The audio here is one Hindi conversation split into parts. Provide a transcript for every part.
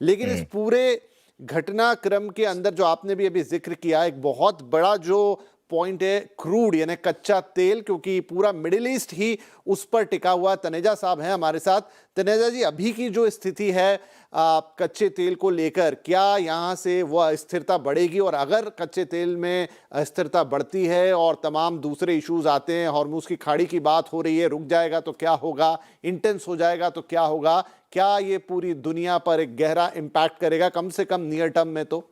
लेकिन इस हम्म। पूरे घटनाक्रम के अंदर जो आपने भी अभी जिक्र किया, एक बहुत बड़ा जो पॉइंट है क्रूड यानी कच्चा तेल, क्योंकि पूरा मिडिल ईस्ट ही उस पर टिका हुआ। तनेजा साहब हैं हमारे साथ। तनेजा जी, अभी की जो स्थिति है कच्चे तेल को लेकर, क्या यहाँ से वो अस्थिरता बढ़ेगी? और अगर कच्चे तेल में अस्थिरता बढ़ती है और तमाम दूसरे इश्यूज आते हैं, हॉर्मुज की खाड़ी की बात हो रही है, रुक जाएगा तो क्या होगा, इंटेंस हो जाएगा तो क्या होगा? क्या ये पूरी दुनिया पर एक गहरा इंपैक्ट करेगा, कम से कम नियर टर्म में? तो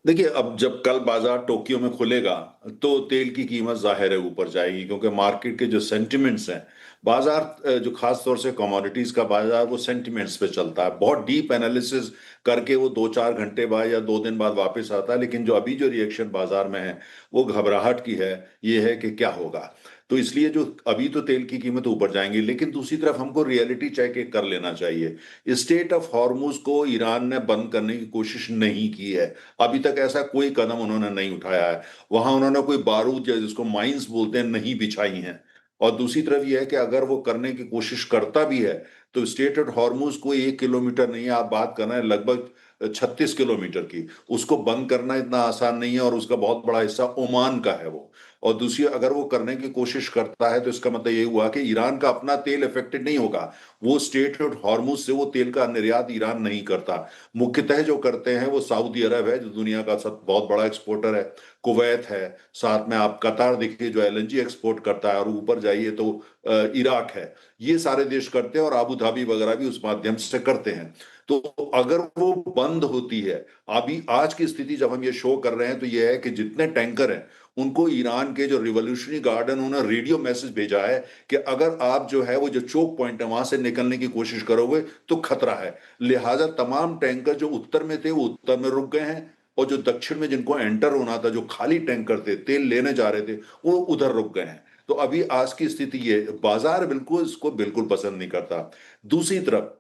देखिए, अब जब कल बाजार टोक्यो में खुलेगा तो तेल की कीमत जाहिर है ऊपर जाएगी, क्योंकि मार्केट के जो सेंटिमेंट्स हैं, बाजार जो खास तौर से कमोडिटीज का बाजार वो सेंटिमेंट्स पे चलता है। बहुत डीप एनालिसिस करके वो 2-4 घंटे बाद या 2 दिन बाद वापस आता है, लेकिन जो अभी जो रिएक्शन बाजार में है वो घबराहट की है। ये है कि क्या होगा। तो इसलिए जो अभी तो तेल की कीमत ऊपर जाएंगी, लेकिन दूसरी तरफ हमको रियलिटी चेक एक कर लेना चाहिए। स्टेट ऑफ हॉर्मुज को ईरान ने बंद करने की कोशिश नहीं की है। अभी तक ऐसा कोई कदम उन्होंने नहीं उठाया है। वहां उन्होंने कोई बारूद या जिसको माइंस बोलते हैं नहीं बिछाई हैं। और दूसरी तरफ यह है कि अगर वो करने की कोशिश करता भी है तो स्टेट ऑफ हॉर्मुज कोई 1 किलोमीटर नहीं है, आप बात कर रहे हैं लगभग 36 किलोमीटर की। उसको बंद करना इतना आसान नहीं है, और उसका बहुत बड़ा हिस्सा ओमान का है वो। और दूसरी, अगर वो करने की कोशिश करता है तो इसका मतलब ये हुआ कि ईरान का अपना तेल इफेक्टेड नहीं होगा। वो स्टेट ऑफ हॉर्मुज से वो तेल का निर्यात ईरान नहीं करता। मुख्यतः जो करते हैं वो सऊदी अरब है, जो दुनिया का सब बहुत बड़ा एक्सपोर्टर है। कुवैत है, साथ में आप कतार देखिए जो एलएनजी एक्सपोर्ट करता है, और ऊपर जाइए तो इराक है। ये सारे देश करते हैं, और आबू धाबी वगैरह भी उस माध्यम से करते हैं। तो अगर वो बंद होती है, अभी आज की स्थिति जब हम ये शो कर रहे हैं तो ये है कि जितने टैंकर हैं उनको ईरान के जो रिवोल्यूशनरी गार्ड है उन्होंने रेडियो मैसेज भेजा है कि अगर आप जो है वो जो चोक पॉइंट है वहां से निकलने की कोशिश करोगे तो खतरा है। लिहाजा तमाम टैंकर जो उत्तर में थे वो उत्तर में रुक गए हैं, और जो दक्षिण में जिनको एंटर होना था, जो खाली टैंकर थे तेल लेने जा रहे थे, वो उधर रुक गए हैं। तो अभी आज की स्थिति ये, बाजार बिल्कुल इसको बिल्कुल पसंद नहीं करता। दूसरी तरफ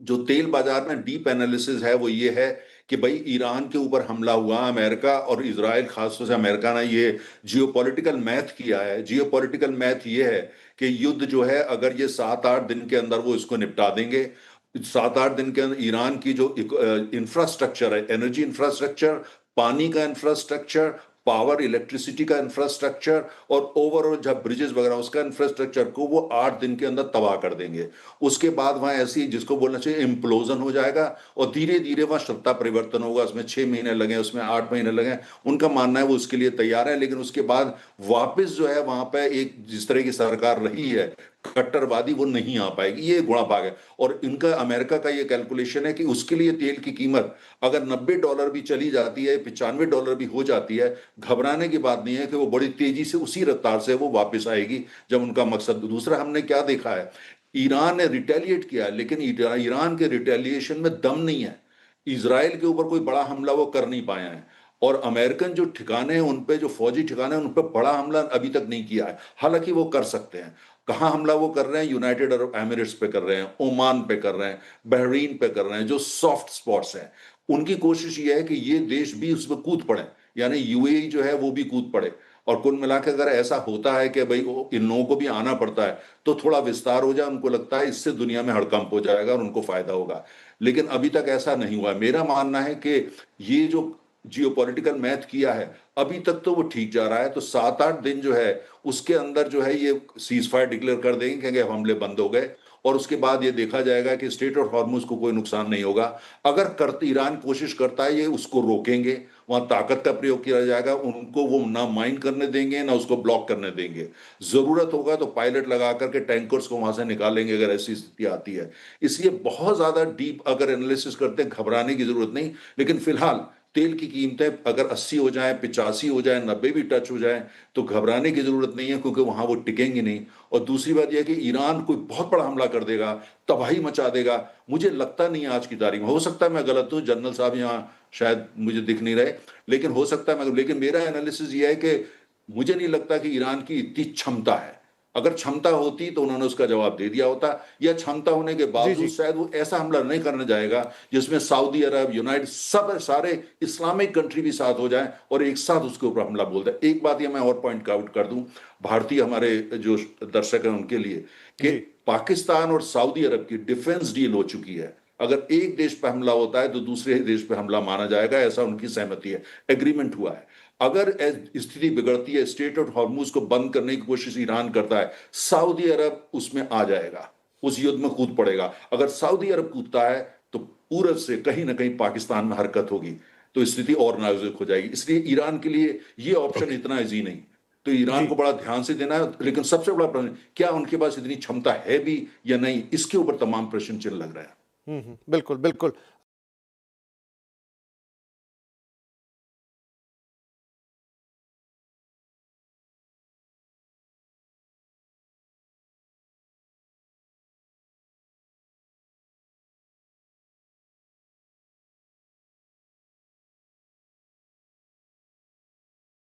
जो तेल बाजार में डीप एनालिसिस है वो ये है कि भाई ईरान के ऊपर हमला हुआ, अमेरिका और इजराइल, खासतौर से अमेरिका ने ये जियोपॉलिटिकल मैथ किया है। जियोपॉलिटिकल मैथ ये है कि युद्ध जो है अगर ये 7-8 दिन के अंदर वो इसको निपटा देंगे, 7-8 दिन के अंदर ईरान की जो इंफ्रास्ट्रक्चर है, एनर्जी इंफ्रास्ट्रक्चर, पानी का इंफ्रास्ट्रक्चर, पावर इलेक्ट्रिसिटी का इंफ्रास्ट्रक्चर, और ओवरऑल जब ब्रिजेस वगैरह उसका इंफ्रास्ट्रक्चर को वो 8 दिन के अंदर तबाह कर देंगे। उसके बाद वहां ऐसी जिसको बोलना चाहिए इम्प्लोजन हो जाएगा, और धीरे धीरे वहां सत्ता परिवर्तन होगा। उसमें 6 महीने लगे, उसमें 8 महीने लगे, उनका मानना है वो उसके लिए तैयार है। लेकिन उसके बाद वापस जो है वहां पे एक जिस तरह की सरकार रही है कट्टरवादी, वो नहीं आ पाएगी। ये गुणा भाग है। और इनका, अमेरिका का ये कैलकुलेशन है कि उसके लिए तेल की कीमत अगर $90 भी चली जाती है, $95 भी हो जाती है, घबराने की बात नहीं है कि वो बड़ी तेजी से उसी रफ्तार से वो वापस आएगी जब उनका मकसद। दूसरा, हमने क्या देखा है, ईरान ने रिटेलिएट किया, लेकिन ईरान के रिटेलिएशन में दम नहीं है। इसराइल के ऊपर कोई बड़ा हमला वो कर नहीं पाया है, और अमेरिकन जो ठिकाने हैं उन पे, जो फौजी ठिकाने हैं उन पे बड़ा हमला अभी तक नहीं किया है। हालांकि वो कर सकते हैं। कहाँ हमला वो कर रहे हैं? यूनाइटेड अरब एमिरेट्स पे कर रहे हैं, ओमान पे कर रहे हैं, बहरीन पे कर रहे हैं, जो सॉफ्ट स्पॉट्स हैं। उनकी कोशिश ये है कि ये देश भी उसमें कूद पड़े, यानी यूएई जो है वो भी कूद पड़े। और कुल मिलाकर अगर ऐसा होता है कि भाई इन लोगों को भी आना पड़ता है तो थोड़ा विस्तार हो जाए, उनको लगता है इससे दुनिया में हड़कंप हो जाएगा और उनको फायदा होगा। लेकिन अभी तक ऐसा नहीं हुआ। मेरा मानना है कि ये जो जियोपॉलिटिकल मैथ किया है अभी तक तो वो ठीक जा रहा है। तो 7-8 दिन जो है उसके अंदर जो है ये सीज फायर डिक्लेयर कर देंगे कि हमले बंद हो गए, और उसके बाद ये देखा जाएगा कि स्टेट ऑफ हॉर्मुज को कोई नुकसान नहीं होगा। अगर करते ईरान कोशिश करता है ये उसको रोकेंगे, वहां ताकत का प्रयोग किया जाएगा, उनको वो ना माइन करने देंगे ना उसको ब्लॉक करने देंगे। जरूरत होगा तो पायलट लगा करके टैंकर्स को वहां से निकालेंगे अगर ऐसी स्थिति आती है। इसलिए बहुत ज्यादा डीप अगर एनालिसिस करते हैं, घबराने की जरूरत नहीं। लेकिन फिलहाल तेल की कीमतें अगर 80 हो जाए, 85 हो जाए, 90 भी टच हो जाए तो घबराने की जरूरत नहीं है, क्योंकि वहां वो टिकेंगे नहीं। और दूसरी बात यह है कि ईरान कोई बहुत बड़ा हमला कर देगा, तबाही मचा देगा, मुझे लगता नहीं आज की तारीख में। हो सकता है मैं गलत हूं, जनरल साहब यहाँ शायद मुझे दिख नहीं रहे, लेकिन हो सकता है मैं, लेकिन मेरा एनालिसिस यह है कि मुझे नहीं लगता कि ईरान की इतनी क्षमता है। अगर क्षमता होती तो उन्होंने उसका जवाब दे दिया होता, या क्षमता होने के जी बावजूद जी। शायद वो ऐसा हमला नहीं करने जाएगा जिसमें सऊदी अरब, यूनाइटेड, सब सारे इस्लामिक कंट्री भी साथ हो जाएं और एक साथ उसके ऊपर हमला बोल दे। एक बात ये मैं और पॉइंट आउट कर दूं भारतीय हमारे जो दर्शक हैं उनके लिए, कि जी पाकिस्तान और सऊदी अरब की डिफेंस डील हो चुकी है। अगर एक देश पे हमला होता है तो दूसरे देश पे हमला माना जाएगा, ऐसा उनकी सहमति है, एग्रीमेंट हुआ है। अगर स्थिति बिगड़ती है, स्ट्रेट ऑफ हॉर्मुज को बंद करने की कोशिश ईरान करता है, सऊदी अरब उसमें आ जाएगा, उस युद्ध में कूद पड़ेगा। अगर सऊदी अरब कूदता है तो पूरब से कहीं ना कहीं पाकिस्तान में हरकत होगी, तो स्थिति और नाजुक हो जाएगी। इसलिए ईरान के लिए ये ऑप्शन ओके। इतना इजी नहीं, तो ईरान जी। को बड़ा ध्यान से देना है। लेकिन सबसे बड़ा प्रश्न, क्या उनके पास इतनी क्षमता है भी या नहीं, इसके ऊपर तमाम प्रश्न चिन्ह लग रहे हैं। बिल्कुल बिल्कुल।